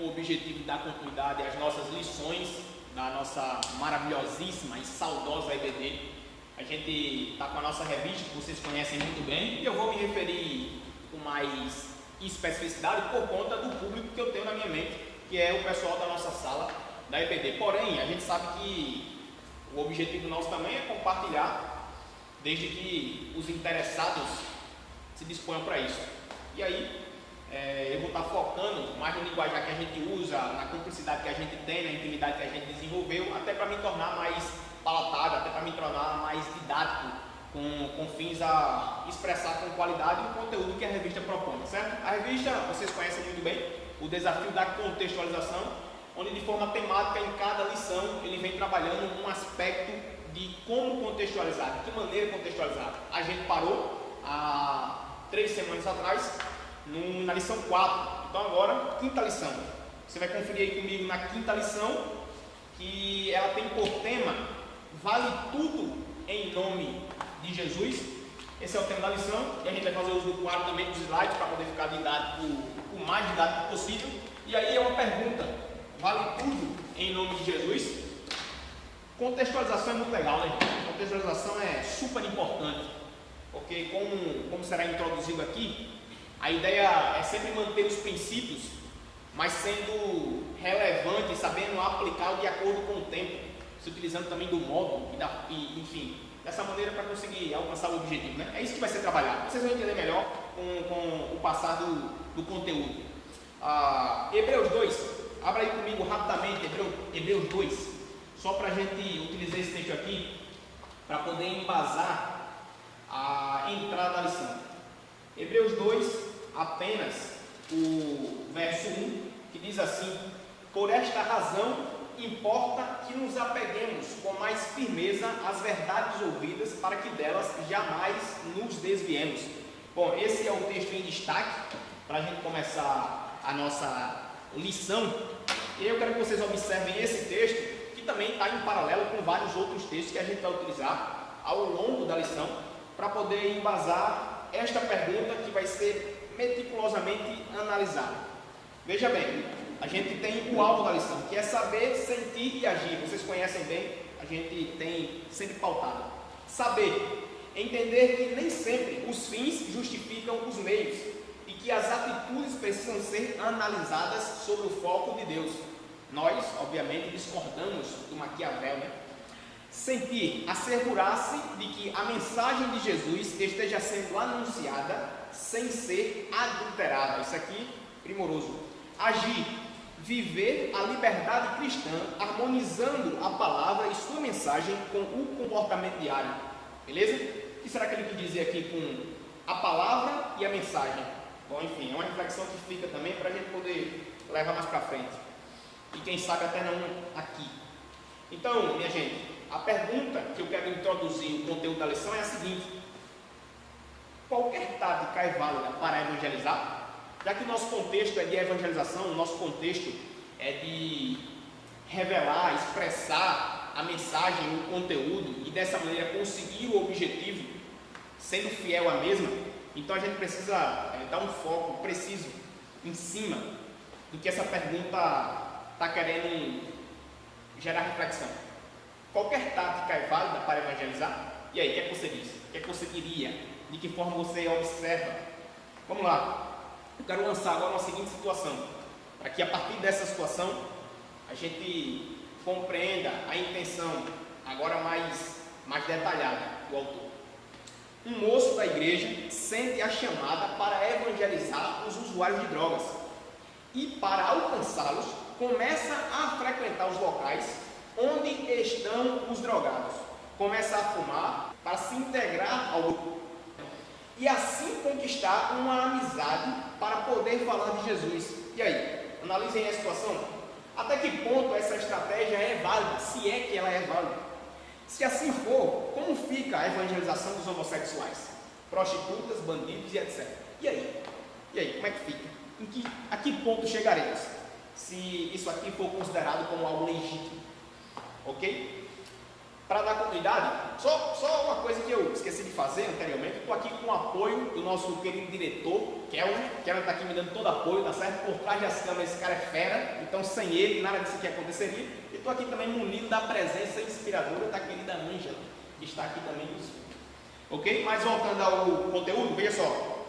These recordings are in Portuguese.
com o objetivo de dar continuidade às nossas lições da nossa maravilhosíssima e saudosa EBD. A gente está com a nossa revista, que vocês conhecem muito bem, e eu vou me referir com mais especificidade por conta do público que eu tenho na minha mente, que é o pessoal da nossa sala da EBD. Porém, a gente sabe que o objetivo nosso também é compartilhar, desde que os interessados se disponham para isso. E aí, eu vou estar focando mais no linguajar que a gente usa, na cumplicidade que a gente tem, na intimidade que a gente desenvolveu, até para me tornar mais palatável, até para me tornar mais didático, com fins a expressar com qualidade o conteúdo que a revista propõe, certo? A revista, vocês conhecem muito bem, o desafio da contextualização, onde de forma temática em cada lição ele vem trabalhando um aspecto de como contextualizar, de que maneira contextualizar. A gente parou há 3 semanas atrás na lição 4, então agora, quinta lição. Você vai conferir aí comigo na quinta lição, que ela tem por tema Vale Tudo em Nome de Jesus. Esse é o tema da lição, e a gente vai fazer uso do quadro também dos slides para poder ficar didático, o mais didático possível. E aí é uma pergunta: vale tudo em nome de Jesus? Contextualização é muito legal, né? Contextualização é super importante, porque como será introduzido aqui, a ideia é sempre manter os princípios, mas sendo relevante, sabendo aplicá-lo de acordo com o tempo, se utilizando também do modo enfim, dessa maneira para conseguir alcançar o objetivo, né? É isso que vai ser trabalhado. Vocês vão entender melhor com o passar do conteúdo. Hebreus 2, abra aí comigo rapidamente, Hebreus 2, só para a gente utilizar esse texto aqui para poder embasar a entrada da lição. Hebreus 2, apenas o verso 1, que diz assim: por esta razão importa que nos apeguemos com mais firmeza às verdades ouvidas, para que delas jamais nos desviemos. Bom, esse é o texto em destaque para a gente começar a nossa lição. E eu quero que vocês observem esse texto, que também está em paralelo com vários outros textos que a gente vai utilizar ao longo da lição, para poder embasar esta pergunta que vai ser meticulosamente analisada. Veja bem, a gente tem o alvo da lição, que é saber, sentir e agir. Vocês conhecem bem, a gente tem sempre pautado. Saber, entender que nem sempre os fins justificam os meios e que as atitudes precisam ser analisadas sob o foco de Deus. Nós, obviamente, discordamos do Maquiavel, né? Sentir, assegurar-se de que a mensagem de Jesus esteja sendo anunciada sem ser adulterada. Isso aqui, primoroso. Agir, viver a liberdade cristã, harmonizando a palavra e sua mensagem com o comportamento diário. Beleza? O que será que ele quer dizer aqui com a palavra e a mensagem? Bom, enfim, é uma reflexão que fica também para a gente poder levar mais para frente. E quem sabe até não aqui. Então, minha gente, a pergunta que eu quero introduzir o conteúdo da lição é a seguinte: qualquer tática é válida para evangelizar? Já que o nosso contexto é de evangelização, o nosso contexto é de revelar, expressar a mensagem, o conteúdo, e dessa maneira conseguir o objetivo, sendo fiel à mesma, então a gente precisa dar um foco preciso em cima do que essa pergunta está querendo gerar reflexão. Qualquer tática é válida para evangelizar? E aí, o que é que você diz? O que é que você diria? De que forma você observa? Vamos lá. Eu quero lançar agora uma seguinte situação, para que a partir dessa situação a gente compreenda a intenção agora mais detalhada do autor. Um moço da igreja sente a chamada para evangelizar os usuários de drogas e, para alcançá-los, começa a frequentar os locais onde estão os drogados. Começa a fumar para se integrar ao grupo e assim conquistar uma amizade para poder falar de Jesus. E aí, analisem a situação. Até que ponto essa estratégia é válida, se é que ela é válida? Se assim for, como fica a evangelização dos homossexuais, prostitutas, bandidos e etc? E aí, como é que fica? A que ponto chegaremos, se isso aqui for considerado como algo legítimo? Ok? para dar continuidade, só uma coisa que eu esqueci de fazer anteriormente. Estou aqui com o apoio do nosso querido diretor, Kelvin está aqui me dando todo apoio, tá certo? Por trás das câmeras, esse cara é fera, então sem ele nada disso aqui aconteceria. E estou aqui também munido da presença inspiradora da querida Ângela, que está aqui também nos... Ok? Mas voltando ao conteúdo, veja só.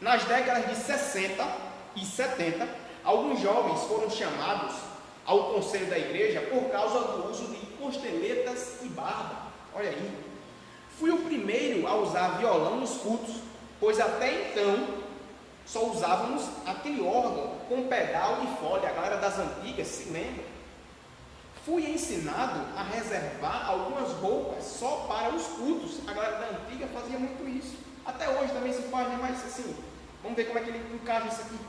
Nas décadas de 60 e 70, alguns jovens foram chamados ao conselho da igreja por causa do uso de costeletas e barba. Olha aí. Fui o primeiro a usar violão nos cultos, pois até então só usávamos aquele órgão com pedal e folha. A galera das antigas se lembra. Fui ensinado a reservar algumas roupas só para os cultos. A galera da antiga fazia muito isso. Até hoje também se faz, né? Mas assim, vamos ver como é que ele encaixa isso aqui.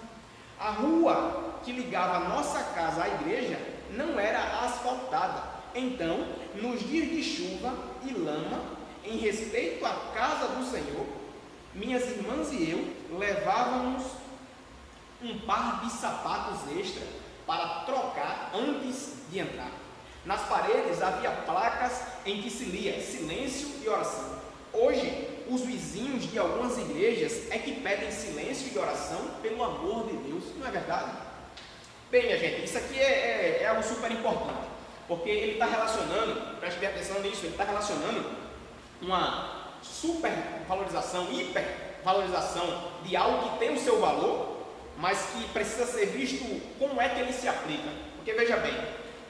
A rua que ligava a nossa casa à igreja não era asfaltada. Então, nos dias de chuva e lama, em respeito à casa do Senhor, minhas irmãs e eu levávamos um par de sapatos extra para trocar antes de entrar. Nas paredes havia placas em que se lia silêncio e oração. Hoje, os vizinhos de algumas igrejas é que pedem silêncio e oração pelo amor de Deus, não é verdade? Bem, minha gente, isso aqui é algo super importante, porque ele está relacionando, preste bem atenção nisso, ele está relacionando uma super valorização, hiper valorização de algo que tem o seu valor, mas que precisa ser visto como é que ele se aplica. Porque veja bem,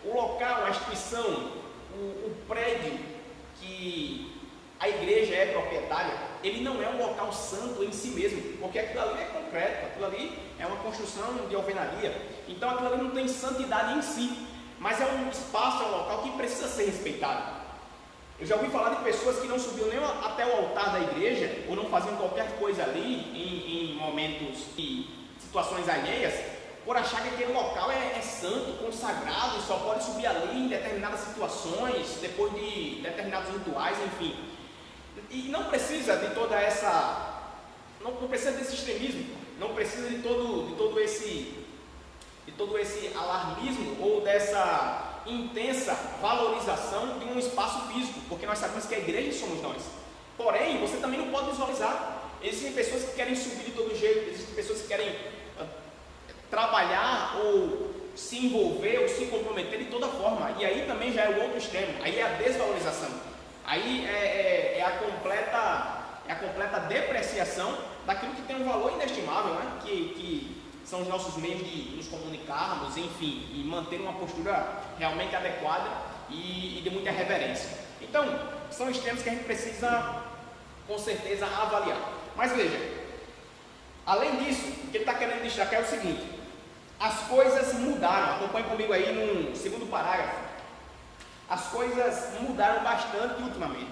o local, a instituição, o prédio que a igreja é proprietária, ele não é um local santo em si mesmo, porque aquilo ali é concreto, aquilo ali é uma construção de alvenaria, então aquilo ali não tem santidade em si, mas é um espaço, é um local que precisa ser respeitado. Eu já ouvi falar de pessoas que não subiam nem até o altar da igreja, ou não faziam qualquer coisa ali, em momentos e situações alheias, por achar que aquele local é santo, consagrado, e só pode subir ali em determinadas situações, depois de determinados rituais, enfim. E não precisa de toda essa, não precisa desse extremismo, não precisa de todo esse alarmismo ou dessa intensa valorização de um espaço físico, porque nós sabemos que a igreja somos nós. Porém, você também não pode visualizar. Existem pessoas que querem subir de todo jeito, existem pessoas que querem trabalhar ou se envolver ou se comprometer de toda forma, e aí também já é o outro extremo, aí é a desvalorização, aí é a completa depreciação daquilo que tem um valor inestimável, né? que são os nossos meios de nos comunicarmos, enfim, e manter uma postura realmente adequada e de muita reverência. Então, são extremos que a gente precisa com certeza avaliar. Mas veja, além disso, o que ele está querendo destacar é o seguinte: as coisas mudaram. Acompanhe comigo aí no segundo parágrafo. As coisas mudaram bastante ultimamente.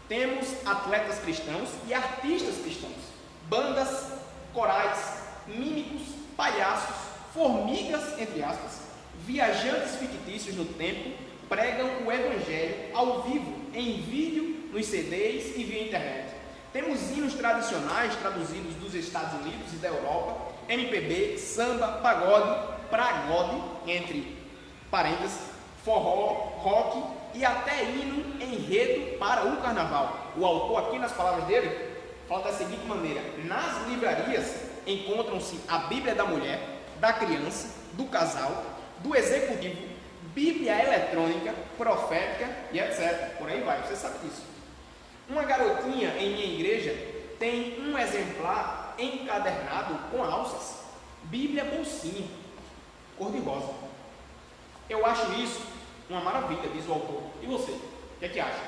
Temos atletas cristãos e artistas cristãos, bandas, corais, mímicos, palhaços, formigas, entre aspas, viajantes fictícios no tempo, pregam o evangelho ao vivo, em vídeo, nos CDs e via internet. Temos hinos tradicionais traduzidos dos Estados Unidos e da Europa, MPB, samba, pagode, pragode, entre parênteses, forró, rock e até hino enredo para o carnaval. O autor aqui, nas palavras dele, fala da seguinte maneira: nas livrarias encontram-se a Bíblia da mulher, da criança, do casal, do executivo, Bíblia eletrônica, profética e etc. Por aí vai, você sabe disso. Uma garotinha em minha igreja tem um exemplar encadernado com alças, Bíblia bolsinha, cor-de-rosa. Eu acho isso uma maravilha, diz o autor. E você? O que é que acha?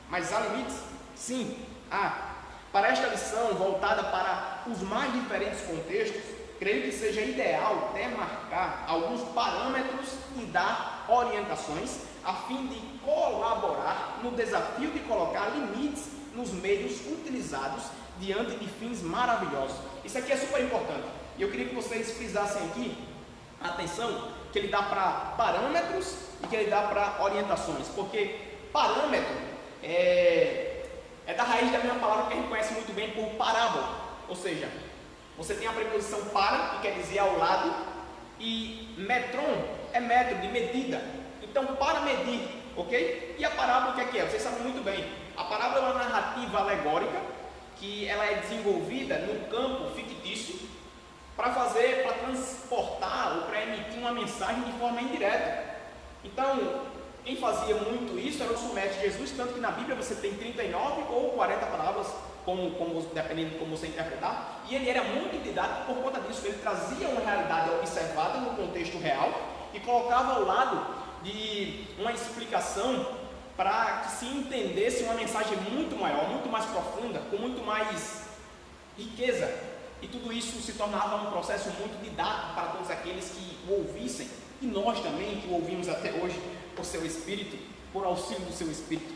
Mas há limites? Sim, há. Para esta lição, voltada para os mais diferentes contextos, creio que seja ideal demarcar alguns parâmetros e dar orientações a fim de colaborar no desafio de colocar limites nos meios utilizados diante de fins maravilhosos. Isso aqui é super importante. E eu queria que vocês frisassem aqui, atenção, que ele dá para parâmetros e que ele dá para orientações, porque parâmetro é da raiz da mesma palavra que a gente conhece muito bem por parábola, ou seja, você tem a preposição para, que quer dizer ao lado, e metron é metro, de medida. Então, para medir ok? E a parábola o que é? Vocês sabem muito bem. A parábola é uma narrativa alegórica que ela é desenvolvida no campo fictício para transportar ou para emitir uma mensagem de forma indireta. Então, quem fazia muito isso era o nosso mestre Jesus, tanto que na Bíblia você tem 39 ou 40 parábolas, dependendo de como você interpretar, e ele era muito didático por conta disso. Ele trazia uma realidade observada no contexto real e colocava ao lado de uma explicação para que se entendesse uma mensagem muito maior, muito mais profunda, com muito mais riqueza, e tudo isso se tornava um processo muito didático para todos aqueles que o ouvissem, e nós também que o ouvimos até hoje por seu Espírito, por auxílio do seu Espírito,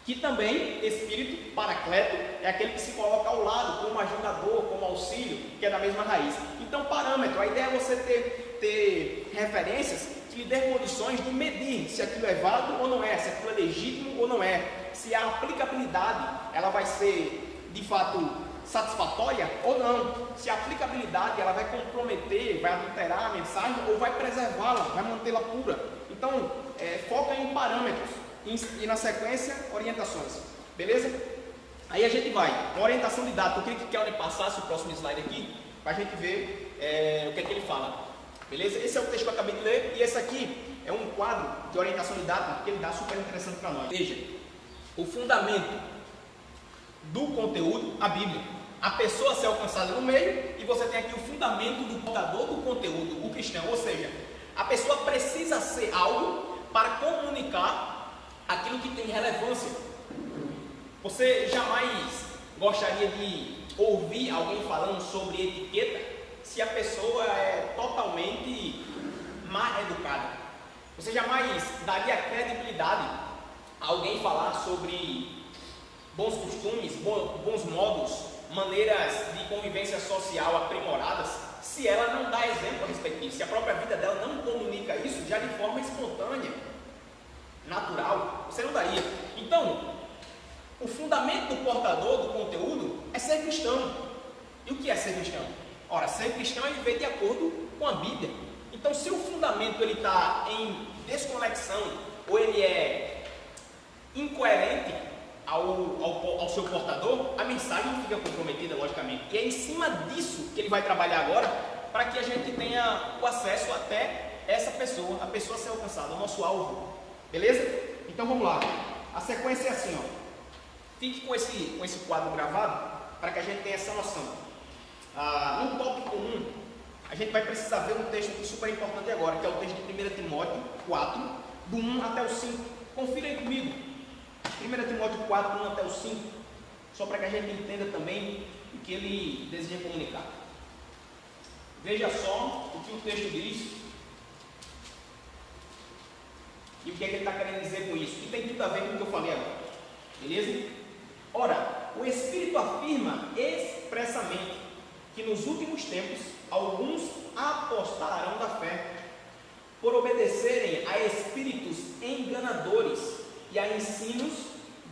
que também, Espírito Paracleto, é aquele que se coloca ao lado como ajudador, como auxílio, que é da mesma raiz. Então, parâmetro, a ideia é você ter referências que lhe dê condições de medir se aquilo é válido ou não é, se aquilo é legítimo ou não é, se a aplicabilidade ela vai ser de fato satisfatória ou não, se a aplicabilidade ela vai comprometer, vai adulterar a mensagem ou vai preservá-la, vai mantê-la pura. Então, foca em parâmetros e na sequência, orientações, beleza? Aí a gente vai, uma orientação didática. Eu queria que Kelly passasse o próximo slide aqui, para a gente ver o que é que ele fala, beleza? Esse é o texto que eu acabei de ler, e esse aqui é um quadro de orientação didática que ele dá super interessante para nós. Veja, o fundamento do conteúdo, a Bíblia, a pessoa a ser alcançada no meio, e você tem aqui o fundamento do portador do conteúdo, o cristão, ou seja, a pessoa precisa ser algo para comunicar aquilo que tem relevância. Você jamais gostaria de ouvir alguém falando sobre etiqueta se a pessoa é totalmente mal educada. Você jamais daria credibilidade a alguém falar sobre bons costumes, bons modos, maneiras de convivência social aprimoradas, se ela não dá exemplo a respeito disso, se a própria vida dela não comunica isso já de forma espontânea, natural, você não daria. Então, o fundamento do portador do conteúdo é ser cristão. E o que é ser cristão? Ora, ser cristão é viver de acordo com a Bíblia. Então, se o fundamento ele está em desconexão ou ele é incoerente ao seu portador, a mensagem fica comprometida, logicamente. E é em cima disso que ele vai trabalhar agora, para que a gente tenha o acesso até essa pessoa, a pessoa ser alcançada, o nosso alvo. Beleza? Então vamos lá. A sequência é assim, ó. Fique com esse quadro gravado, para que a gente tenha essa noção. No tópico 1, a gente vai precisar ver um texto aqui super importante agora, que é o texto de 1 Timóteo 4, do 1 até o 5. Confira aí comigo. 1 Timóteo 4, 1 até o 5, só para que a gente entenda também o que ele deseja comunicar. Veja só o que o texto diz e o que é que ele está querendo dizer com isso. E tem tudo a ver com o que eu falei agora. Beleza? Ora, o Espírito afirma expressamente que nos últimos tempos alguns apostarão da fé, por obedecerem a espíritos enganadores e a ensinos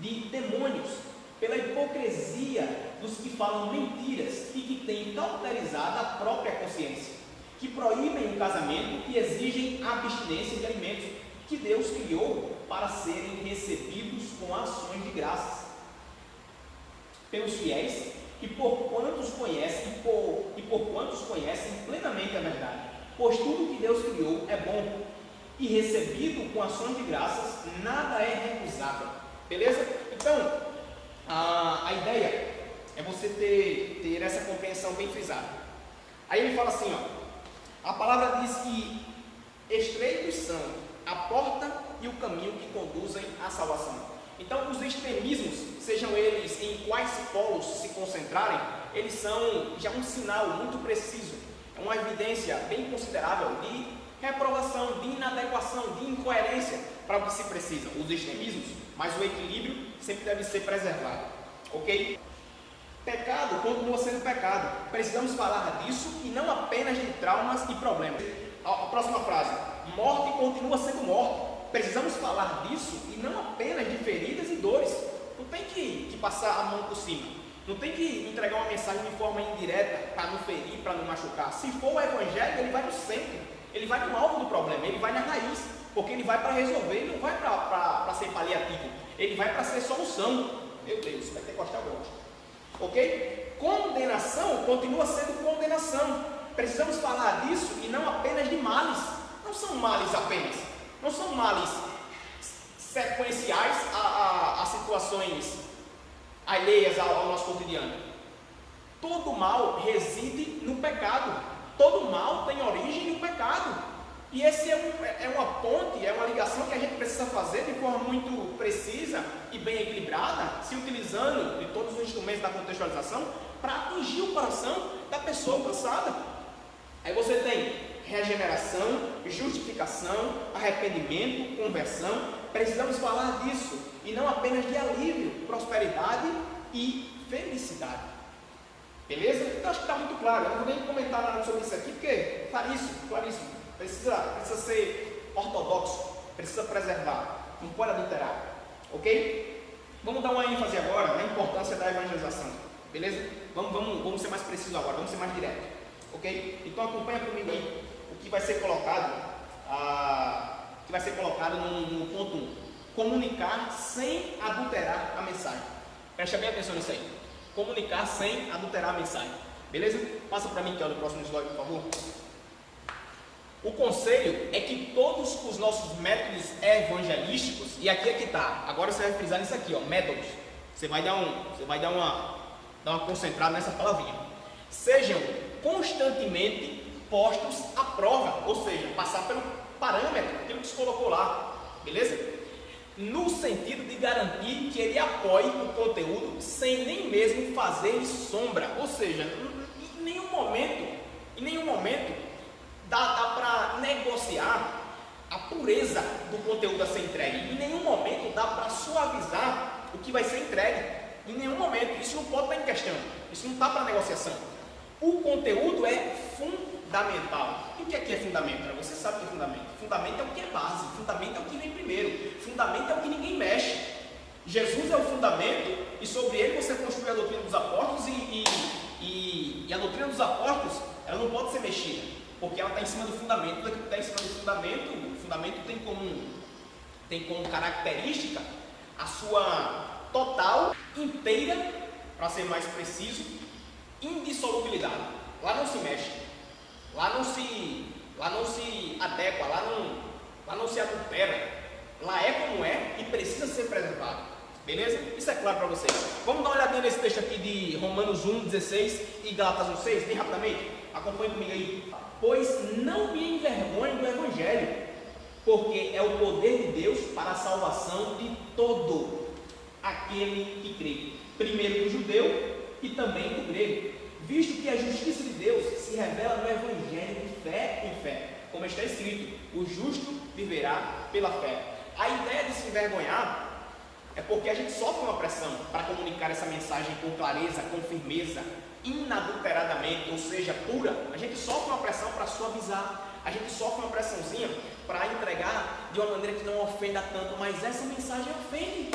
de demônios, pela hipocrisia dos que falam mentiras e que têm cauterizado a própria consciência, que proíbem o casamento e exigem a abstinência de alimentos que Deus criou para serem recebidos com ações de graças pelos fiéis e por quantos conhecem plenamente a verdade. Pois tudo que Deus criou é bom, e recebido com ações de graças, nada é recusável. Beleza? Então, a ideia é você ter essa compreensão bem frisada. Aí ele fala assim, ó, a palavra diz que estreitos são a porta e o caminho que conduzem à salvação. Então, os extremismos, sejam eles em quais polos se concentrarem, eles são já um sinal muito preciso, é uma evidência bem considerável de reprovação, de inadequação, de incoerência para o que se precisa, os extremismos, mas o equilíbrio sempre deve ser preservado, ok? Pecado continua sendo pecado, precisamos falar disso e não apenas de traumas e problemas. A próxima frase, morte continua sendo morte, precisamos falar disso e não apenas de feridas e dores. Não tem que passar a mão por cima, não tem que entregar uma mensagem de forma indireta para não ferir, para não machucar. Se for o evangelho, ele vai no centro, ele vai no alvo do problema, ele vai na raiz. porque ele vai para resolver, ele não vai para ser paliativo, ele vai para ser solução. Meu Deus, pentecostal gosta. Ok? Condenação continua sendo condenação. Precisamos falar disso e não apenas de males. Não são males apenas, não são males sequenciais a situações alheias ao nosso cotidiano. Todo mal reside no pecado. Todo mal tem origem no pecado. E esse é uma ponte, é uma ligação que a gente precisa fazer de forma muito precisa e bem equilibrada, se utilizando de todos os instrumentos da contextualização para atingir o coração da pessoa alcançada. Aí você tem regeneração, justificação, arrependimento, conversão. Precisamos falar disso e não apenas de alívio, prosperidade e felicidade. Beleza? Então acho que está muito claro. Eu não vou nem comentar nada sobre isso aqui, porque claríssimo, claríssimo. Precisa ser ortodoxo, precisa preservar, não pode adulterar. Ok? Vamos dar uma ênfase agora na importância da evangelização. Beleza? Vamos ser mais precisos agora, vamos ser mais direto. Ok? Então acompanha comigo aí o que vai ser colocado, no ponto 1. Comunicar sem adulterar a mensagem. Preste bem atenção nisso aí. Comunicar sem adulterar a mensagem. Beleza? Passa para mim que é o próximo slide, por favor. O conselho é que todos os nossos métodos evangelísticos, e aqui é que está, agora você vai frisar nisso aqui, ó, métodos. Você vai dar uma concentrada nessa palavrinha. Sejam constantemente postos à prova, ou seja, passar pelo parâmetro, aquilo que se colocou lá, beleza? No sentido de garantir que ele apoie o conteúdo sem nem mesmo fazer sombra, ou seja, em nenhum momento dá para negociar a pureza do conteúdo a ser entregue. Em nenhum momento dá para suavizar o que vai ser entregue. Em nenhum momento. Isso não pode estar em questão. Isso não está para negociação. O conteúdo é fundamental. E o que é fundamento? Você sabe o que é fundamento. Fundamento é o que é base. Fundamento é o que vem primeiro. Fundamento é o que ninguém mexe. Jesus é o fundamento e sobre ele você construi a doutrina dos apóstolos e a doutrina dos apóstolos ela não pode ser mexida. Porque ela está em cima do fundamento. Tudo aquilo que está em cima do fundamento, o fundamento tem como característica a sua total, inteira, para ser mais preciso, indissolubilidade. Lá não se mexe, lá não se adequa, lá não se adultera. Lá é como é e precisa ser preservado. Beleza? Isso é claro para vocês. Vamos dar uma olhadinha nesse texto aqui de Romanos 1:16 e Gálatas 1:6, bem rapidamente. Acompanhe comigo aí. Pois não me envergonhe do Evangelho, porque é o poder de Deus para a salvação de todo aquele que crê, primeiro do judeu e também do grego, visto que a justiça de Deus se revela no Evangelho de fé em fé, como está escrito, o justo viverá pela fé. A ideia de se envergonhar é porque a gente sofre uma pressão para comunicar essa mensagem com clareza, com firmeza, inadulteradamente, ou seja, pura. A gente sofre uma pressão para suavizar, a gente sofre uma pressãozinha para entregar de uma maneira que não ofenda tanto, mas essa mensagem ofende,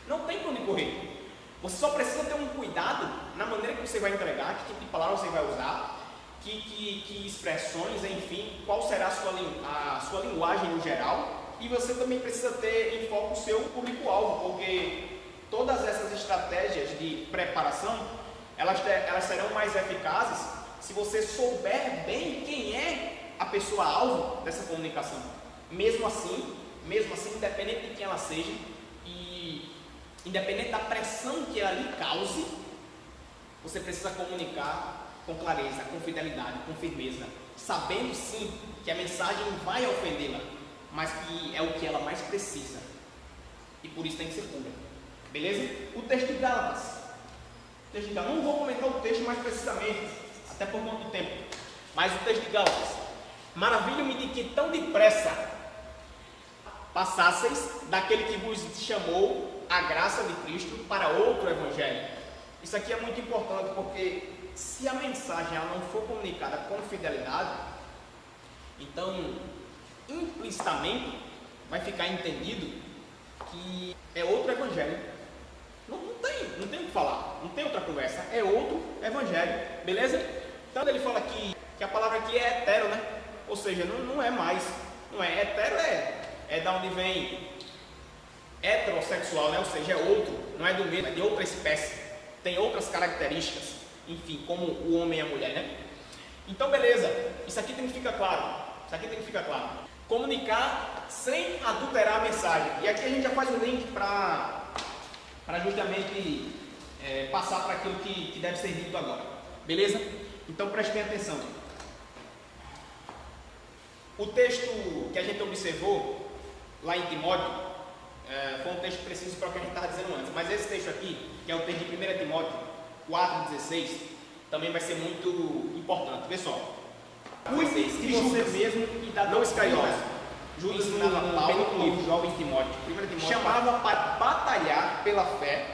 não tem para onde correr. Você só precisa ter um cuidado na maneira que você vai entregar, que tipo de palavra você vai usar, que expressões, enfim, qual será a sua linguagem no geral, e você também precisa ter em foco o seu público-alvo, porque todas essas estratégias de preparação elas serão mais eficazes se você souber bem quem é a pessoa-alvo dessa comunicação. Mesmo assim, independente de quem ela seja e independente da pressão que ela lhe cause, você precisa comunicar com clareza, com fidelidade, com firmeza, sabendo sim que a mensagem vai ofendê-la, mas que é o que ela mais precisa. E por isso tem que ser pura. Beleza? O texto de Gálatas. Não vou comentar o texto mais precisamente, até por conta do tempo, mas o texto de Gálatas. Maravilho-me de que tão depressa passasseis daquele que vos chamou a graça de Cristo para outro evangelho. Isso aqui é muito importante, porque se a mensagem ela não for comunicada com fidelidade, então implicitamente vai ficar entendido que é outro evangelho. Não tem o que falar, não tem outra conversa, é outro evangelho, beleza? Então ele fala que a palavra aqui é hetero, né? Ou seja, não é mais, não é hetero, é da onde vem heterossexual, né? Ou seja, é outro, não é do mesmo, é de outra espécie, tem outras características, enfim, como o homem e a mulher, né? Então, beleza, isso aqui tem que ficar claro, isso aqui tem que ficar claro. Comunicar sem adulterar a mensagem. E aqui a gente já faz o link para justamente passar para aquilo que deve ser dito agora, beleza? Então, preste bem atenção. O texto que a gente observou lá em Timóteo foi um texto preciso para o que a gente estava dizendo antes, mas esse texto aqui, que é o texto de 1 Timóteo 4,16, também vai ser muito importante. Vê só. Cuide de você mesmo e da não escaiosa. Judas ensinava Paulo no jovem Timóteo, chamava para batalhar pela fé,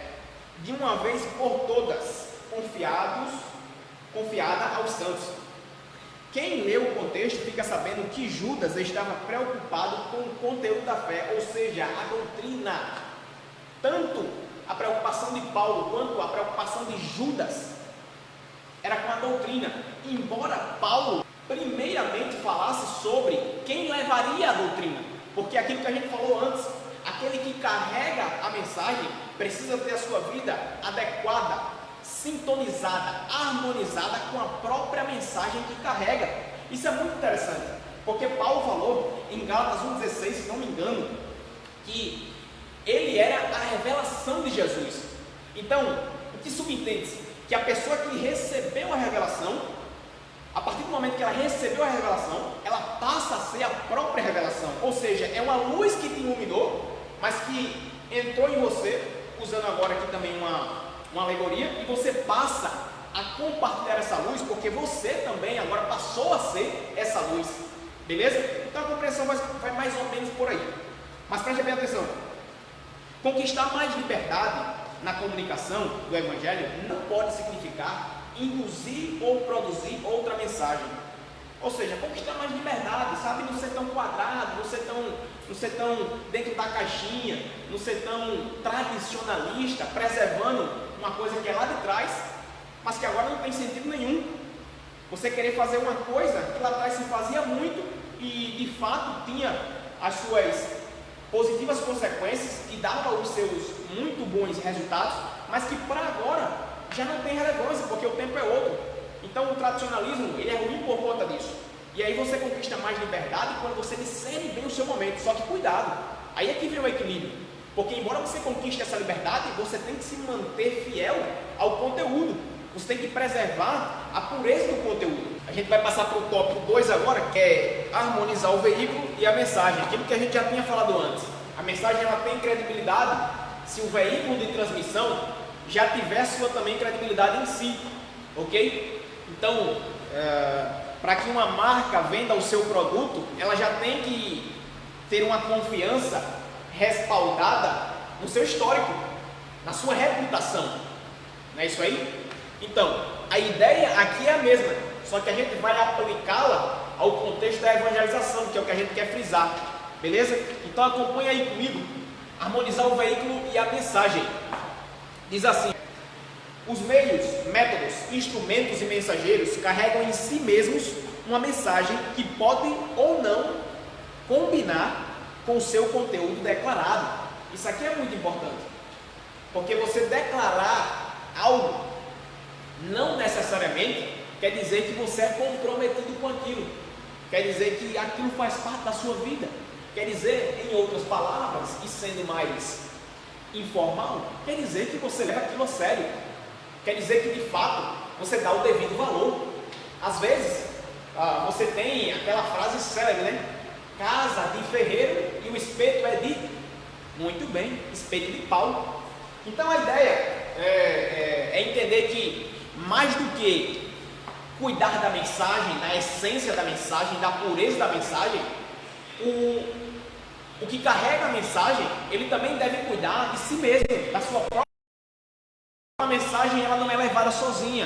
de uma vez por todas, confiada aos santos. Quem lê o contexto fica sabendo que Judas estava preocupado com o conteúdo da fé, ou seja, a doutrina. Tanto a preocupação de Paulo quanto a preocupação de Judas era com a doutrina. Embora Paulo primeiramente falasse sobre quem levaria a doutrina, porque aquilo que a gente falou antes, aquele que carrega a mensagem precisa ter a sua vida adequada, sintonizada, harmonizada com a própria mensagem que carrega. Isso é muito interessante, porque Paulo falou em Gálatas 1,16, se não me engano, que ele era a revelação de Jesus. Então, o que subentende-se? Que a pessoa que recebeu a revelação, a partir do momento que ela recebeu a revelação, ela passa a ser a própria revelação, ou seja, é uma luz que te iluminou, mas que entrou em você, usando agora aqui também uma alegoria, e você passa a compartilhar essa luz, porque você também agora passou a ser essa luz, beleza? Então a compreensão vai mais ou menos por aí, mas preste bem atenção. Conquistar mais liberdade na comunicação do Evangelho não pode significar induzir ou produzir outra mensagem. Ou seja, conquistar mais liberdade, sabe? Não ser tão quadrado, não ser tão dentro da caixinha, não ser tão tradicionalista, preservando uma coisa que é lá de trás, mas que agora não tem sentido nenhum. Você querer fazer uma coisa que lá atrás se fazia muito e de fato tinha as suas positivas consequências e dava os seus muito bons resultados, mas que para agora já não tem relevância, porque o tempo é outro. Então o tradicionalismo, ele é ruim por conta disso. E aí você conquista mais liberdade quando você discerne bem o seu momento. Só que cuidado, aí é que vem o equilíbrio. Porque embora você conquiste essa liberdade, você tem que se manter fiel ao conteúdo. Você tem que preservar a pureza do conteúdo. A gente vai passar para o tópico 2 agora, que é harmonizar o veículo e a mensagem. Aquilo que a gente já tinha falado antes. A mensagem ela tem credibilidade se o veículo de transmissão já tiver sua também credibilidade em si, ok? Então, para que uma marca venda o seu produto, ela já tem que ter uma confiança respaldada no seu histórico, na sua reputação, não é isso aí? Então, a ideia aqui é a mesma, só que a gente vai aplicá-la ao contexto da evangelização, que é o que a gente quer frisar, beleza? Então acompanha aí comigo, harmonizar o veículo e a mensagem. Diz assim: os meios, métodos, instrumentos e mensageiros carregam em si mesmos uma mensagem que pode ou não combinar com o seu conteúdo declarado. Isso aqui é muito importante, porque você declarar algo não necessariamente quer dizer que você é comprometido com aquilo, quer dizer que aquilo faz parte da sua vida, quer dizer, em outras palavras, e sendo mais informal, quer dizer que você leva aquilo a sério, quer dizer que de fato você dá o devido valor. Às vezes você tem aquela frase célebre, né? Casa de ferreiro e o espeto é de, muito bem, espeto de pau. Então a ideia é entender que mais do que cuidar da mensagem, da essência da mensagem, da pureza da mensagem, o que carrega a mensagem, ele também deve cuidar de si mesmo, da sua própria. A mensagem ela não é levada sozinha,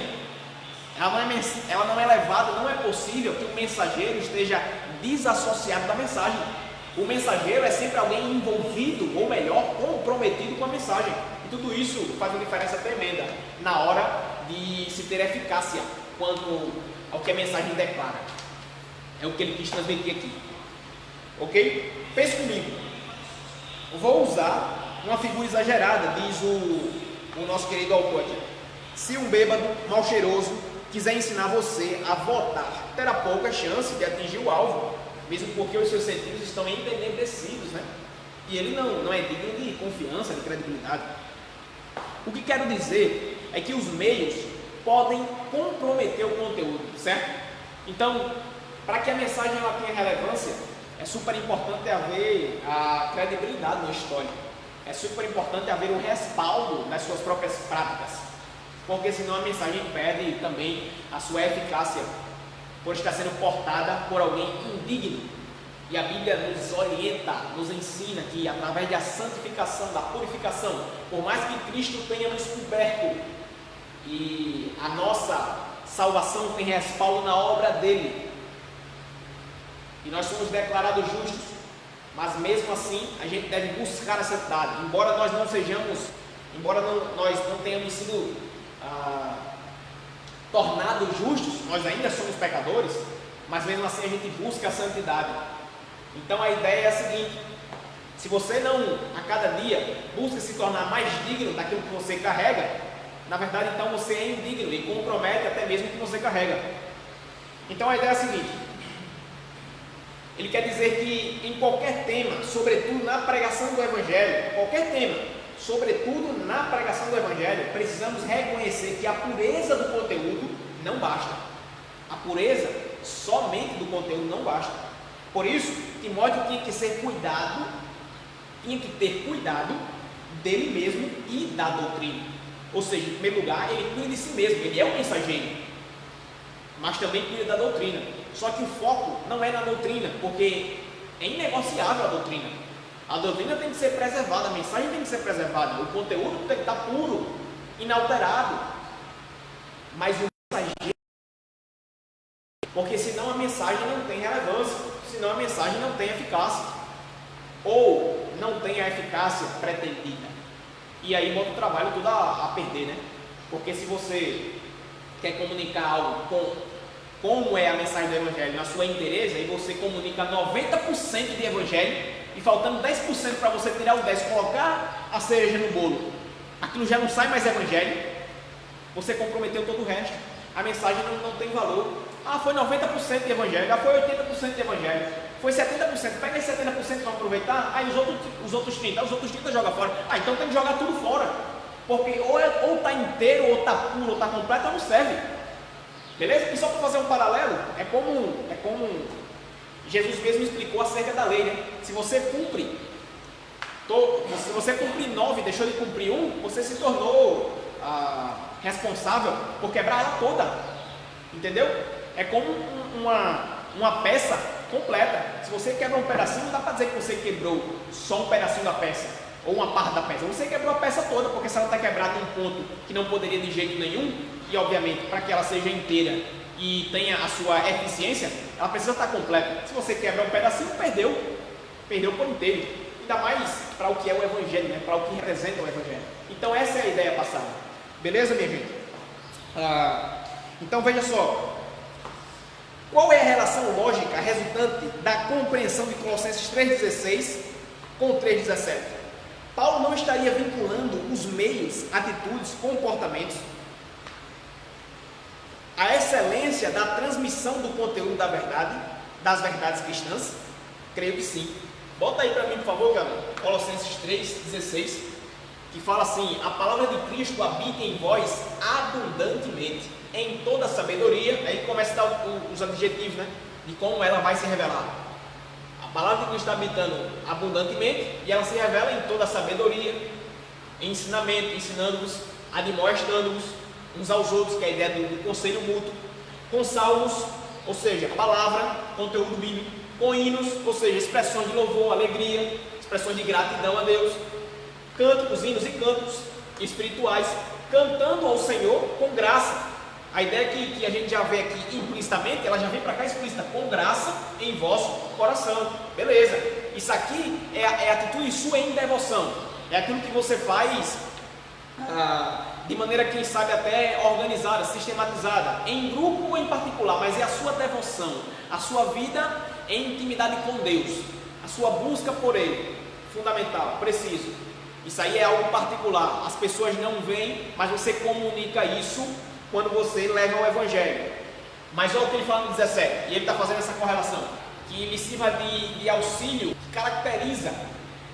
ela não é levada, não é possível que o mensageiro esteja desassociado da mensagem. O mensageiro é sempre alguém envolvido, ou melhor, comprometido com a mensagem. E tudo isso faz uma diferença tremenda na hora de se ter eficácia quanto ao que a mensagem declara. É o que ele quis transmitir aqui. Ok? Pense comigo. Eu vou usar uma figura exagerada, diz o nosso querido autor aqui. Se um bêbado mal cheiroso quiser ensinar você a votar, terá pouca chance de atingir o alvo, mesmo porque os seus sentidos estão entenebrecidos, né? E ele não é digno de confiança, de credibilidade. O que quero dizer é que os meios podem comprometer o conteúdo, certo? Então, para que a mensagem ela tenha relevância, é super importante haver a credibilidade na história. É super importante haver o respaldo das suas próprias práticas, porque senão a mensagem perde também a sua eficácia, por estar sendo portada por alguém indigno. E a Bíblia nos orienta, nos ensina que através da santificação, da purificação, por mais que Cristo tenha nos coberto e a nossa salvação tem respaldo na obra dele, e nós somos declarados justos, mas mesmo assim a gente deve buscar a santidade. Embora nós não tenhamos sido tornados justos, nós ainda somos pecadores, mas mesmo assim a gente busca a santidade. Então a ideia é a seguinte: se você não a cada dia busca se tornar mais digno daquilo que você carrega, na verdade então você é indigno e compromete até mesmo o que você carrega. Então a ideia é a seguinte: ele quer dizer que em qualquer tema, sobretudo na pregação do Evangelho, qualquer tema, sobretudo na pregação do Evangelho, precisamos reconhecer que a pureza do conteúdo não basta. A pureza somente do conteúdo não basta. Por isso, Timóteo tinha que ter cuidado dele mesmo e da doutrina. Ou seja, em primeiro lugar, ele cuida de si mesmo, ele é um mensageiro, mas também cuida da doutrina. Só que o foco não é na doutrina, porque é inegociável a doutrina. A doutrina tem que ser preservada, a mensagem tem que ser preservada, o conteúdo tem que estar puro, inalterado. Mas o mensageiro, porque senão a mensagem não tem relevância, senão a mensagem não tem eficácia, ou não tem a eficácia pretendida. E aí bota o trabalho todo a perder, né? Porque se você quer comunicar algo como é a mensagem do Evangelho na sua inteireza, e você comunica 90% de Evangelho, e faltando 10% para você tirar o 10%, colocar a cereja no bolo, aquilo já não sai mais Evangelho, você comprometeu todo o resto. A mensagem não tem valor. Foi 90% de Evangelho, foi 80% de Evangelho, foi 70%, pega esse 70% para aproveitar, aí os outros 30% joga fora. Então tem que jogar tudo fora, porque ou está inteiro, ou está puro, ou está completo, ou não serve. Beleza? E só para fazer um paralelo, é como Jesus mesmo explicou acerca da lei, né? Se você cumpre 9 e deixou de cumprir 1, você se tornou responsável por quebrar ela toda. Entendeu? É como uma peça completa. Se você quebra um pedacinho, não dá para dizer que você quebrou só um pedacinho da peça, ou uma parte da peça. Você quebrou a peça toda, porque se ela está quebrada em um ponto que não poderia de jeito nenhum, e obviamente para que ela seja inteira e tenha a sua eficiência, ela precisa estar completa. Se você quebra um pedacinho, perdeu por inteiro. Ainda mais para o que é o Evangelho, né? Para o que representa o Evangelho. Então essa é a ideia passada. Beleza, minha gente? Então veja só, qual é a relação lógica resultante da compreensão de Colossenses 3,16 com 3,17? Paulo não estaria vinculando os meios, atitudes, comportamentos à excelência da transmissão do conteúdo da verdade, das verdades cristãs? Creio que sim. Bota aí para mim, por favor, galera, Colossenses 3,16, que fala assim: a palavra de Cristo habita em vós abundantemente, em toda sabedoria. Aí começa a dar os adjetivos, né, de como ela vai se revelar. A palavra de Cristo está habitando abundantemente, e ela se revela em toda sabedoria, em ensinamento, ensinando-vos, admoestando-vos uns aos outros, que é a ideia do conselho mútuo, com salmos, ou seja, palavra, conteúdo bíblico, com hinos, ou seja, expressões de louvor, alegria, expressões de gratidão a Deus, cânticos, hinos e cantos espirituais, cantando ao Senhor com graça. A ideia que a gente já vê aqui implicitamente, ela já vem para cá explícita: com graça em vosso coração. Beleza, isso aqui é atitude sua em devoção, é aquilo que você faz de maneira, quem sabe, até organizada, sistematizada, em grupo ou em particular, mas é a sua devoção, a sua vida em intimidade com Deus. a sua busca por Ele, fundamental, preciso. Isso aí é algo particular, as pessoas não veem, mas você comunica isso quando você leva o Evangelho. Mas olha o que ele fala no 17, e ele está fazendo essa correlação, que ele sirva de auxílio que caracteriza,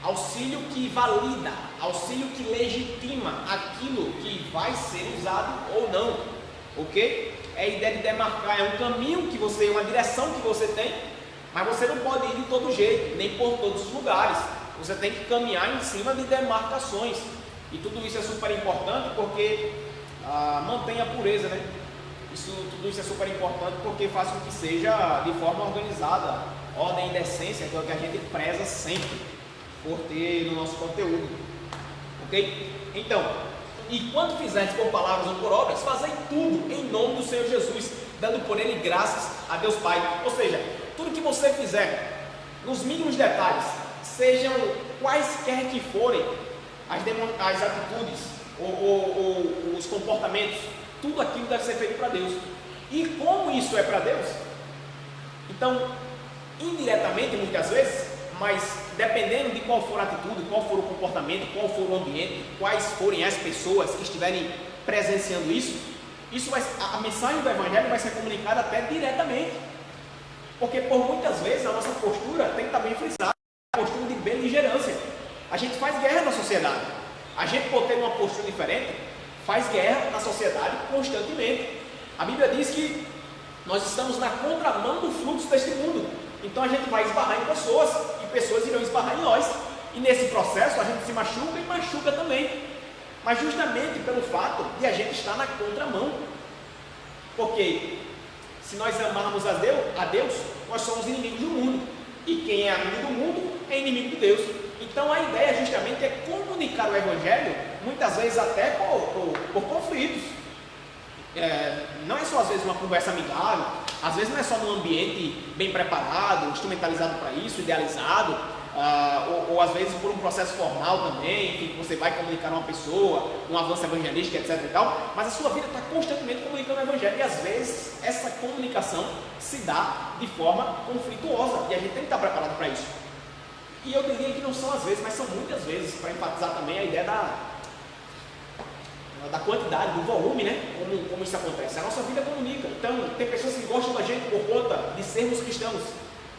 auxílio que valida, auxílio que legitima aquilo que vai ser usado ou não, ok? É a ideia de demarcar, é um caminho que você, uma direção que você tem, mas você não pode ir de todo jeito, nem por todos os lugares. Você tem que caminhar em cima de demarcações. E tudo isso é super importante porque mantém a pureza, né? Tudo isso é super importante porque faz com que seja de forma organizada, ordem e decência, que é o que a gente preza sempre por ter no nosso conteúdo. Ok? Então, e quando fizerdes por palavras ou por obras, fazei tudo em nome do Senhor Jesus, dando por Ele graças a Deus Pai. Ou seja, tudo que você fizer, nos mínimos detalhes, sejam quaisquer que forem as atitudes ou os comportamentos, tudo aquilo deve ser feito para Deus. E como isso é para Deus? Então, indiretamente muitas vezes, mas dependendo de qual for a atitude, qual for o comportamento, qual for o ambiente, quais forem as pessoas que estiverem presenciando isso, a mensagem do Evangelho vai ser comunicada até diretamente. Porque por muitas vezes a nossa postura tem que estar bem frisada, a postura de beligerância. A gente faz guerra na sociedade. A gente, por ter uma postura diferente, faz guerra na sociedade constantemente. A Bíblia diz que nós estamos na contramão do fluxo deste mundo. Então a gente vai esbarrar em pessoas e pessoas irão esbarrar em nós. E nesse processo a gente se machuca e machuca também. Mas justamente pelo fato de a gente estar na contramão. Porque se nós amarmos a Deus, nós somos inimigos do mundo. E quem é amigo do mundo é inimigo de Deus. Então a ideia justamente é comunicar o Evangelho, muitas vezes até por conflitos. Não é só às vezes uma conversa amigável, às vezes não é só num ambiente bem preparado, instrumentalizado para isso, idealizado, ou às vezes por um processo formal também, que você vai comunicar a uma pessoa, um avanço evangelístico, etc. e tal, mas a sua vida está constantemente comunicando o Evangelho, e às vezes essa comunicação se dá de forma conflituosa, e a gente tem que estar preparado para isso. E eu diria que não são às vezes, mas são muitas vezes, para enfatizar também a ideia da quantidade, do volume, né? Como isso acontece. A nossa vida comunica. Então, tem pessoas que gostam da gente por conta de sermos cristãos,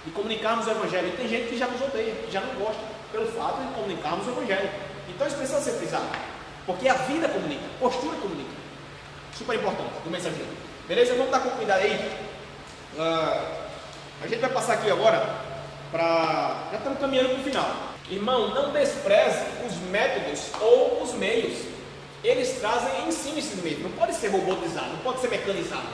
de comunicarmos o Evangelho. E tem gente que já nos odeia, que já não gosta, pelo fato de comunicarmos o Evangelho. Então, isso precisa ser frisado. Porque a vida comunica, a postura comunica. Super importante do mensageiro. Beleza? Vamos dar continuidade aí. A gente vai passar aqui agora já estamos caminhando para o final. Irmão, não despreze os métodos ou os meios. Eles trazem ensino esses meios. Não pode ser robotizado, não pode ser mecanizado.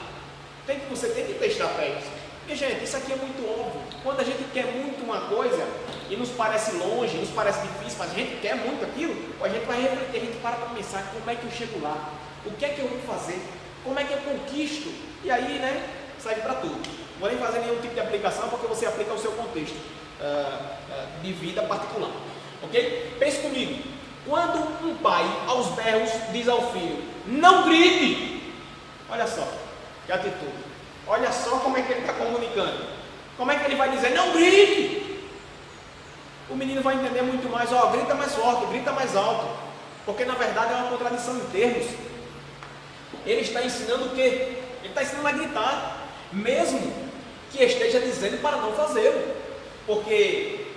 Você tem que ter estratégias. Porque, gente, isso aqui é muito óbvio. Quando a gente quer muito uma coisa e nos parece longe, nos parece difícil, mas a gente quer muito aquilo, a gente vai refletir, a gente para pensar como é que eu chego lá, o que é que eu vou fazer, como é que eu conquisto. E aí, né, serve para tudo. Não vou nem fazer nenhum tipo de aplicação porque você aplica o seu contexto de vida particular. Ok? Pense comigo. Quando um pai, aos berros, diz ao filho: não grite! Olha só, que atitude. Olha só como é que ele está comunicando. Como é que ele vai dizer: não grite? O menino vai entender muito mais: grita mais forte, grita mais alto. Porque na verdade é uma contradição em termos. Ele está ensinando o quê? Ele está ensinando a gritar, mesmo que esteja dizendo para não fazê-lo. Porque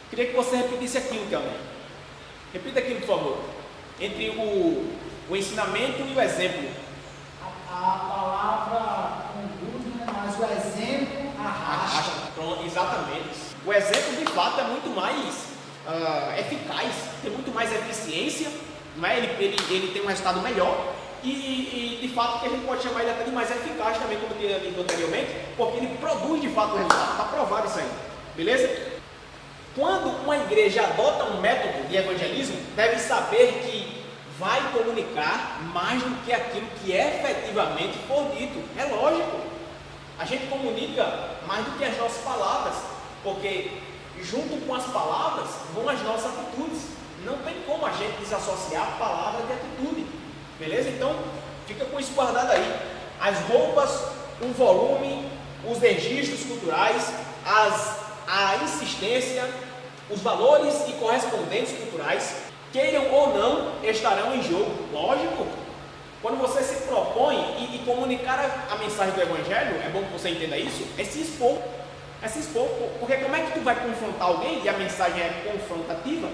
queria que você repetisse aquilo também. Repita aquilo, por favor. Entre o ensinamento e o exemplo. A palavra conduz, né? Mas o exemplo arrasta. Pronto, exatamente. O exemplo, de fato, é muito mais eficaz, tem muito mais eficiência, não é? Ele tem um resultado melhor. E de fato que a gente pode chamar ele até de mais eficaz também, como eu tinha dito anteriormente, porque ele produz de fato o resultado, está provado isso aí, beleza? Quando uma igreja adota um método de evangelismo, deve saber que vai comunicar mais do que aquilo que efetivamente for dito. É lógico, a gente comunica mais do que as nossas palavras, porque junto com as palavras vão as nossas atitudes. Não tem como a gente desassociar palavra de atitude. Beleza? Então, fica com isso guardado aí. As roupas, o volume, os registros culturais, as a insistência, os valores e correspondentes culturais, queiram ou não, estarão em jogo. Lógico, quando você se propõe e comunicar a mensagem do Evangelho, é bom que você entenda isso, é se expor. É se expor, porque como é que tu vai confrontar alguém e a mensagem é confrontativa?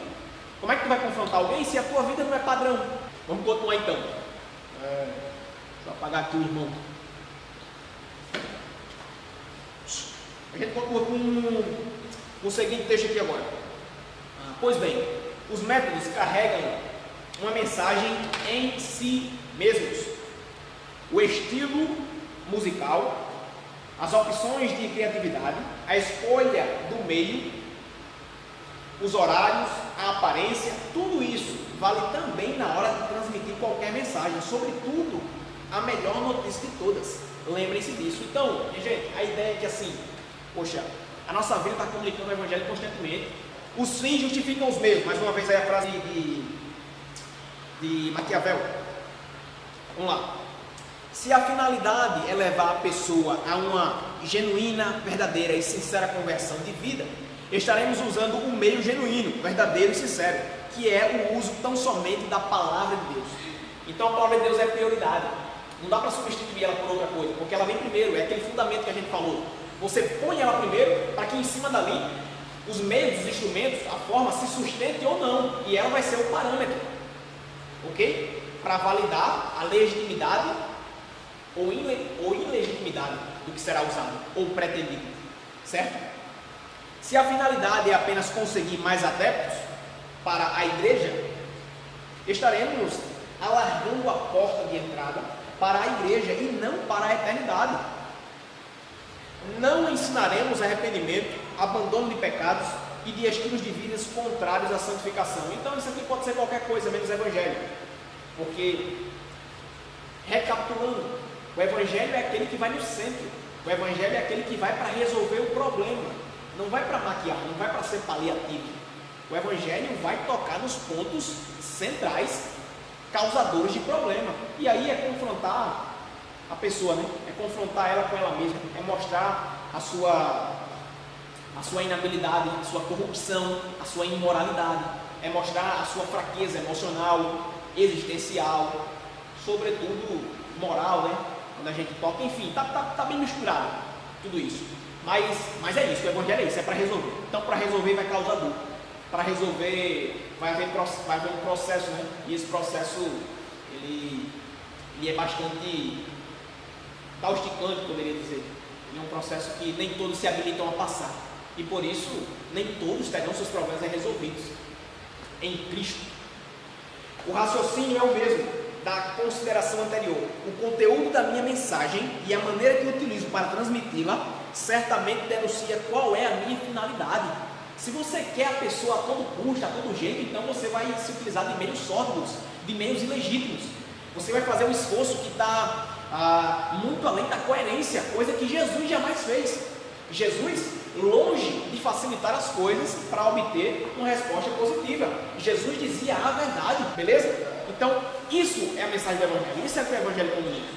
Como é que tu vai confrontar alguém se a tua vida não é padrão? Vamos continuar então. Deixa eu apagar aqui o irmão. A gente continua com o seguinte texto aqui agora. Pois bem, os métodos carregam uma mensagem em si mesmos. O estilo musical, as opções de criatividade, a escolha do meio, os horários, a aparência, tudo isso vale também na hora de transmitir qualquer mensagem, sobretudo a melhor notícia de todas. Lembrem-se disso. Então, gente, a ideia é que assim, poxa, a nossa vida está comunicando o Evangelho constantemente. Os fins justificam os meios. Mais uma vez aí a frase de Maquiavel. Vamos lá. Se a finalidade é levar a pessoa a uma genuína, verdadeira e sincera conversão de vida, estaremos usando um meio genuíno, verdadeiro e sincero, que é o uso tão somente da palavra de Deus. Então a palavra de Deus é prioridade. Não dá para substituir ela por outra coisa, porque ela vem primeiro, é aquele fundamento que a gente falou. Você põe ela primeiro para que em cima dali os meios, os instrumentos, a forma se sustente ou não, e ela vai ser o parâmetro, ok? Para validar a legitimidade ou ilegitimidade do que será usado ou pretendido, certo? Se a finalidade é apenas conseguir mais adeptos para a igreja, estaremos alargando a porta de entrada para a igreja e não para a eternidade. Não ensinaremos arrependimento, abandono de pecados e de estilos de vida contrários à santificação. Então isso aqui pode ser qualquer coisa menos evangelho, porque, recapitulando, o evangelho é aquele que vai no centro, o evangelho é aquele que vai para resolver o problema, não vai para maquiar, não vai para ser paliativo. O evangelho vai tocar nos pontos centrais, causadores de problema, e aí é confrontar a pessoa, né? É confrontar ela com ela mesma, é mostrar a sua inabilidade, a sua corrupção, a sua imoralidade, é mostrar a sua fraqueza emocional, existencial, sobretudo moral, né? Quando a gente toca, enfim, tá bem misturado tudo isso, mas é isso, o evangelho é isso, é para resolver. Então para resolver vai causar dor, para resolver vai haver um processo, né? E esse processo ele é bastante causticante, poderia dizer. Ele é um processo que nem todos se habilitam a passar, e por isso nem todos terão seus problemas resolvidos em Cristo. O raciocínio é o mesmo da consideração anterior. O conteúdo da minha mensagem e a maneira que eu utilizo para transmiti-la certamente denuncia qual é a minha finalidade. Se você quer a pessoa a todo custo, a todo jeito, então você vai se utilizar de meios sórdidos, de meios ilegítimos. Você vai fazer um esforço que está muito além da coerência, coisa que Jesus jamais fez. Jesus, longe de facilitar as coisas para obter uma resposta positiva, Jesus dizia a verdade, beleza? Então, isso é a mensagem do Evangelho, isso é o que o Evangelho comunica.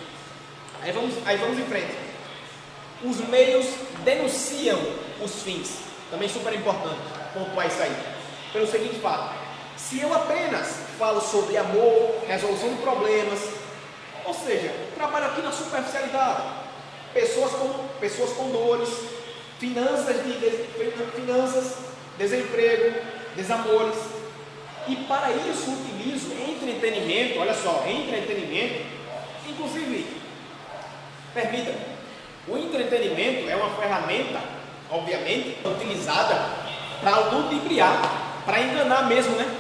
Aí vamos em frente. Os meios denunciam os fins, também super importante pontuar isso aí, pelo seguinte fato: se eu apenas falo sobre amor, resolução de problemas, ou seja, trabalho aqui na superficialidade, pessoas com dores, finanças, desemprego, desamores, e para isso utilizo entretenimento, olha só, entretenimento, inclusive, permita, o entretenimento é uma ferramenta, obviamente, utilizada para ludibriar, para enganar mesmo, né?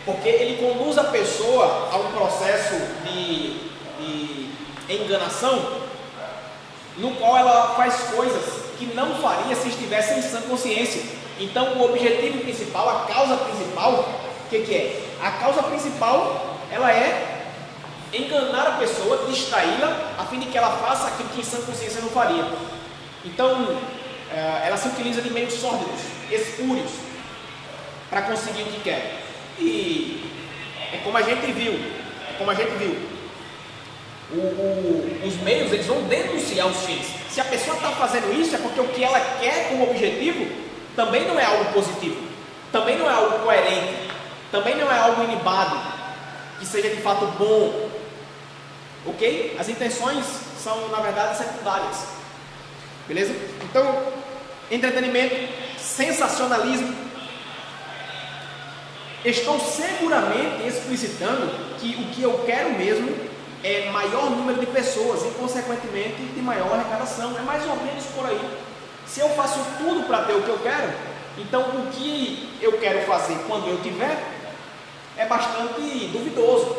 Porque ele conduz a pessoa a um processo de enganação, no qual ela faz coisas que não faria se estivesse em sã consciência. Então o objetivo principal, a causa principal, o que é? A causa principal, ela é enganar a pessoa, distraí-la, a fim de que ela faça aquilo que em sã consciência não faria. Então ela se utiliza de meios sórdidos, espúrios, para conseguir o que quer. E é como a gente viu, os meios, eles vão denunciar os fins. Se a pessoa está fazendo isso, é porque o que ela quer como objetivo também não é algo positivo, também não é algo coerente, também não é algo ilibado, que seja de fato bom, ok? As intenções são, na verdade, secundárias, beleza? Então, entretenimento, sensacionalismo, estou seguramente explicitando que o que eu quero mesmo é maior número de pessoas e, consequentemente, de maior arrecadação. É mais ou menos por aí. Se eu faço tudo para ter o que eu quero, então o que eu quero fazer quando eu tiver é bastante duvidoso,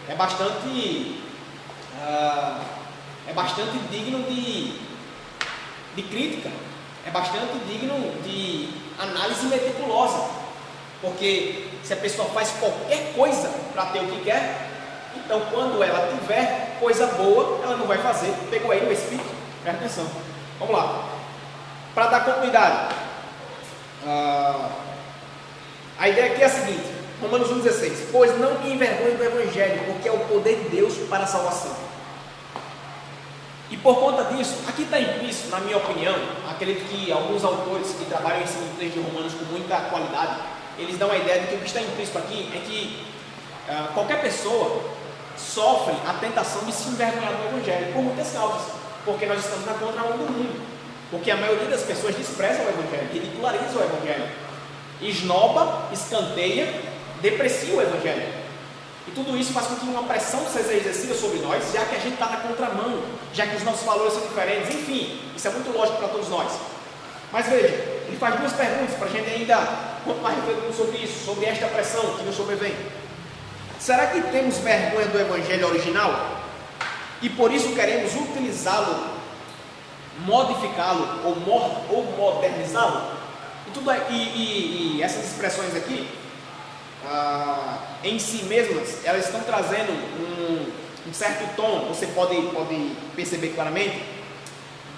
é bastante digno de crítica, é bastante digno de análise meticulosa, porque se a pessoa faz qualquer coisa para ter o que quer, então quando ela tiver coisa boa, ela não vai fazer. Pegou aí no espírito? Presta atenção. Vamos lá. Para dar continuidade, a ideia aqui é a seguinte: Romanos 1,16: pois não me envergonhe do Evangelho, porque é o poder de Deus para a salvação. E por conta disso, aqui está implícito, na minha opinião, acredito que alguns autores que trabalham em cima do texto de Romanos com muita qualidade, eles dão a ideia de que o que está implícito aqui é que qualquer pessoa sofre a tentação de se envergonhar do Evangelho por muitas causas, porque nós estamos na contramão do mundo, porque a maioria das pessoas despreza o Evangelho, ridiculariza o Evangelho, esnoba, escanteia, deprecia o Evangelho, e tudo isso faz com que uma pressão seja exercida sobre nós, já que a gente está na contramão, já que os nossos valores são diferentes, enfim, isso é muito lógico para todos nós. Mas veja, ele faz duas perguntas para a gente ainda continuar refletindo sobre isso, sobre esta pressão que nos sobrevém. Será que temos vergonha do Evangelho original e por isso queremos utilizá-lo, modificá-lo ou modernizá-lo? E essas expressões aqui, em si mesmas, elas estão trazendo um certo tom, você pode perceber claramente,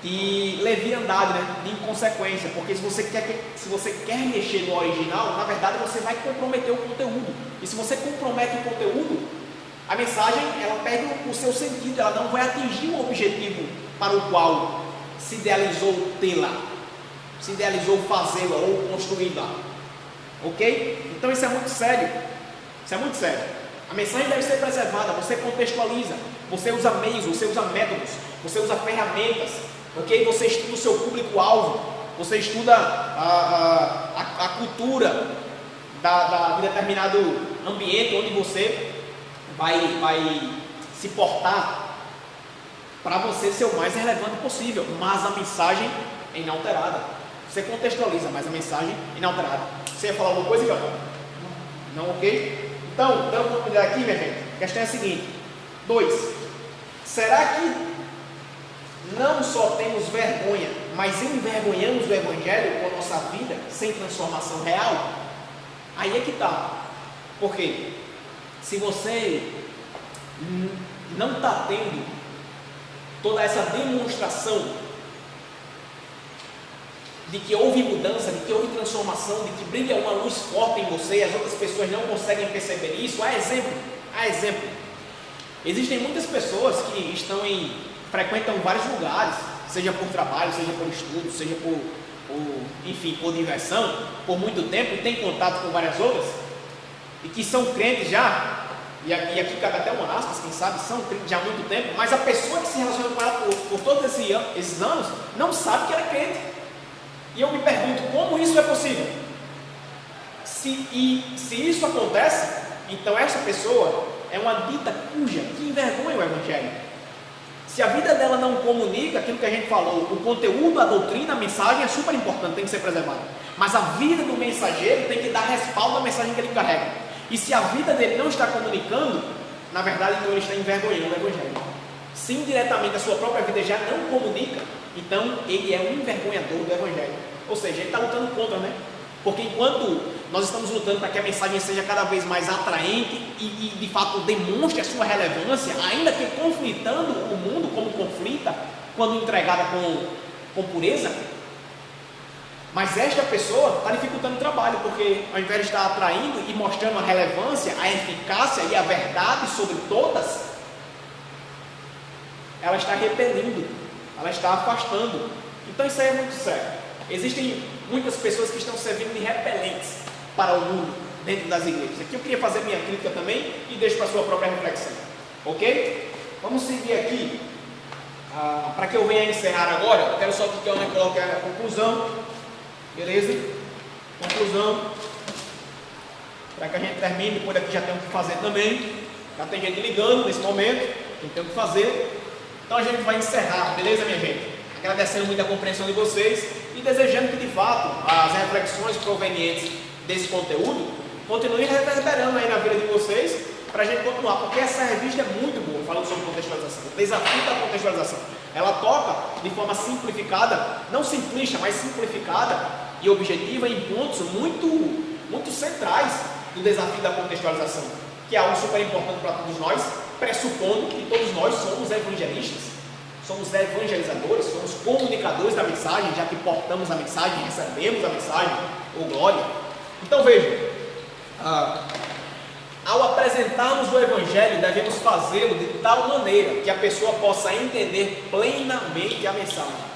de leviandade, né? De inconsequência, porque se você quer mexer no original, na verdade você vai comprometer o conteúdo, e se você compromete o conteúdo, a mensagem ela perde o seu sentido, ela não vai atingir o objetivo para o qual se idealizou tê-la, se idealizou fazê-la ou construí-la, ok? Então isso é muito sério, a mensagem deve ser preservada, você contextualiza, você usa meios, você usa métodos, você usa ferramentas, ok? Você estuda o seu público-alvo, você estuda a cultura de determinado ambiente onde você vai se portar para você ser o mais relevante possível, mas a mensagem é inalterada. Você contextualiza, mas a mensagem é inalterada. Você ia falar alguma coisa, João? Não, ok? Então, dando uma oportunidade aqui, minha gente, a questão é a seguinte: 2. Será que não só temos vergonha, mas envergonhamos o Evangelho com a nossa vida sem transformação real? Aí é que está. Por quê? Se você não está tendo toda essa demonstração de que houve mudança, de que houve transformação, de que brilha uma luz forte em você e as outras pessoas não conseguem perceber isso, há exemplo. Existem muitas pessoas que frequentam vários lugares, seja por trabalho, seja por estudo, seja por diversão, por muito tempo, e tem contato com várias outras, e que são crentes já, e aqui cabe até uma aspas, quem sabe, são crentes já há muito tempo, mas a pessoa que se relaciona com ela por todos esses anos, não sabe que ela é crente. E eu me pergunto, como isso é possível? Se isso acontece, então essa pessoa é uma dita cuja que envergonha o Evangelho. Se a vida dela não comunica aquilo que a gente falou, o conteúdo, a doutrina, a mensagem é super importante, tem que ser preservada. Mas a vida do mensageiro tem que dar respaldo à mensagem que ele carrega. E se a vida dele não está comunicando, na verdade, então ele está envergonhando o Evangelho. Se indiretamente a sua própria vida já não comunica, então ele é um envergonhador do Evangelho. Ou seja, ele está lutando contra, né? Porque enquanto nós estamos lutando para que a mensagem seja cada vez mais atraente e de fato demonstre a sua relevância, ainda que conflitando o mundo como conflita, quando entregada com pureza, mas esta pessoa está dificultando o trabalho, porque ao invés de estar atraindo e mostrando a relevância, a eficácia e a verdade sobre todas, ela está repelindo, ela está afastando. Então isso aí é muito sério. Existem muitas pessoas que estão servindo de repelentes para o mundo dentro das igrejas. Aqui eu queria fazer minha crítica também e deixo para a sua própria reflexão. Ok? Vamos seguir aqui. Para que eu venha encerrar agora, eu quero só que eu coloque a conclusão. Beleza? Conclusão. Para que a gente termine, depois daqui já tem o que fazer também. Já tem gente ligando nesse momento, não tem o que fazer. Então a gente vai encerrar, beleza, minha gente? Agradecendo muito a compreensão de vocês e desejando que de fato as reflexões provenientes desse conteúdo continuem reverberando aí na vida de vocês, para a gente continuar, porque essa revista é muito boa, falando sobre contextualização, o desafio da contextualização. Ela toca de forma simplificada, não simplista, mas simplificada e objetiva em pontos muito centrais do desafio da contextualização, que é algo super importante para todos nós, pressupondo que todos nós somos evangelistas, somos evangelizadores, somos comunicadores da mensagem, já que portamos a mensagem, recebemos a mensagem, ou glória. Então vejam, ao apresentarmos o Evangelho, devemos fazê-lo de tal maneira que a pessoa possa entender plenamente a mensagem.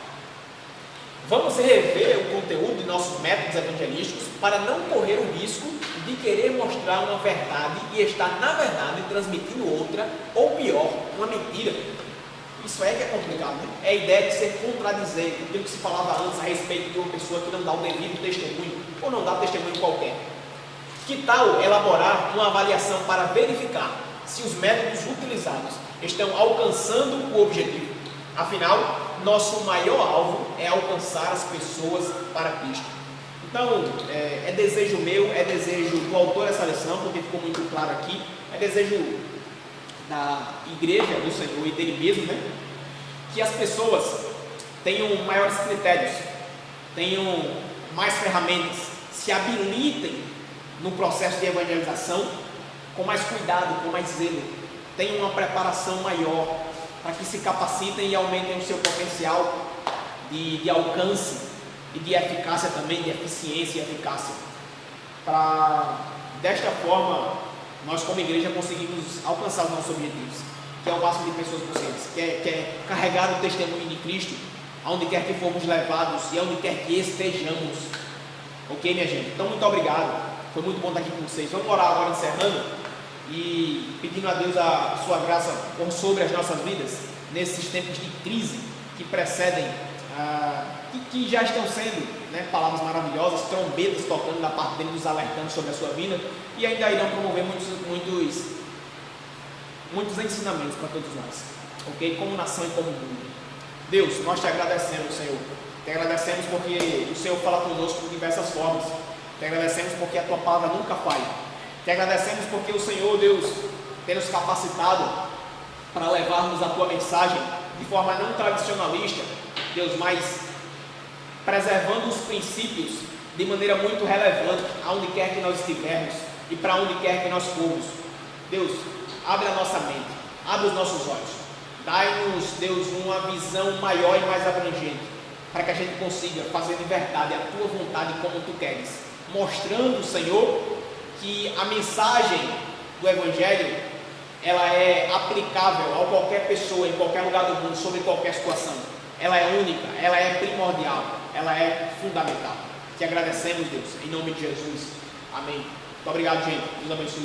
Vamos rever o conteúdo de nossos métodos evangelísticos para não correr o risco de querer mostrar uma verdade e estar, na verdade, transmitindo outra, ou pior, uma mentira. Isso é que é complicado, né? É a ideia de ser contradizente, aquilo que se falava antes a respeito de uma pessoa que não dá o devido testemunho, ou não dá testemunho qualquer. Que tal elaborar uma avaliação para verificar se os métodos utilizados estão alcançando o objetivo? Afinal, nosso maior alvo é alcançar as pessoas para Cristo. Então, é desejo meu, é desejo do autor dessa lição, porque ficou muito claro aqui, é desejo da igreja do Senhor e dele mesmo, né? Que as pessoas tenham maiores critérios, tenham mais ferramentas, se habilitem no processo de evangelização com mais cuidado, com mais zelo, tenham uma preparação maior, para que se capacitem e aumentem o seu potencial de alcance e de eficácia também, de eficiência e eficácia. Desta forma, nós como igreja conseguimos alcançar os nossos objetivos, que é o máximo de pessoas possíveis, que é carregar o testemunho de Cristo, aonde quer que formos levados e aonde quer que estejamos. Ok, minha gente? Então, muito obrigado. Foi muito bom estar aqui com vocês. Vamos orar agora encerrando e pedindo a Deus a sua graça por sobre as nossas vidas nesses tempos de crise que precedem, que já estão sendo, né, palavras maravilhosas, trombetas tocando da parte dele, nos alertando sobre a sua vida, e ainda irão promover muitos ensinamentos para todos nós, ok? Como nação e como mundo. Deus, nós te agradecemos, Senhor. Te agradecemos porque o Senhor fala conosco de diversas formas. Te agradecemos porque a tua palavra nunca falha. Te agradecemos porque o Senhor, Deus, tem nos capacitado para levarmos a tua mensagem de forma não tradicionalista, Deus, mas preservando os princípios de maneira muito relevante, aonde quer que nós estivermos e para onde quer que nós formos. Deus, abre a nossa mente, abre os nossos olhos, dai-nos, Deus, uma visão maior e mais abrangente, para que a gente consiga fazer de verdade a tua vontade como tu queres, mostrando, Senhor, que a mensagem do Evangelho, ela é aplicável a qualquer pessoa, em qualquer lugar do mundo, sobre qualquer situação. Ela é única, ela é primordial, ela é fundamental. Te agradecemos, Deus, em nome de Jesus. Amém. Muito obrigado, gente. Deus abençoe.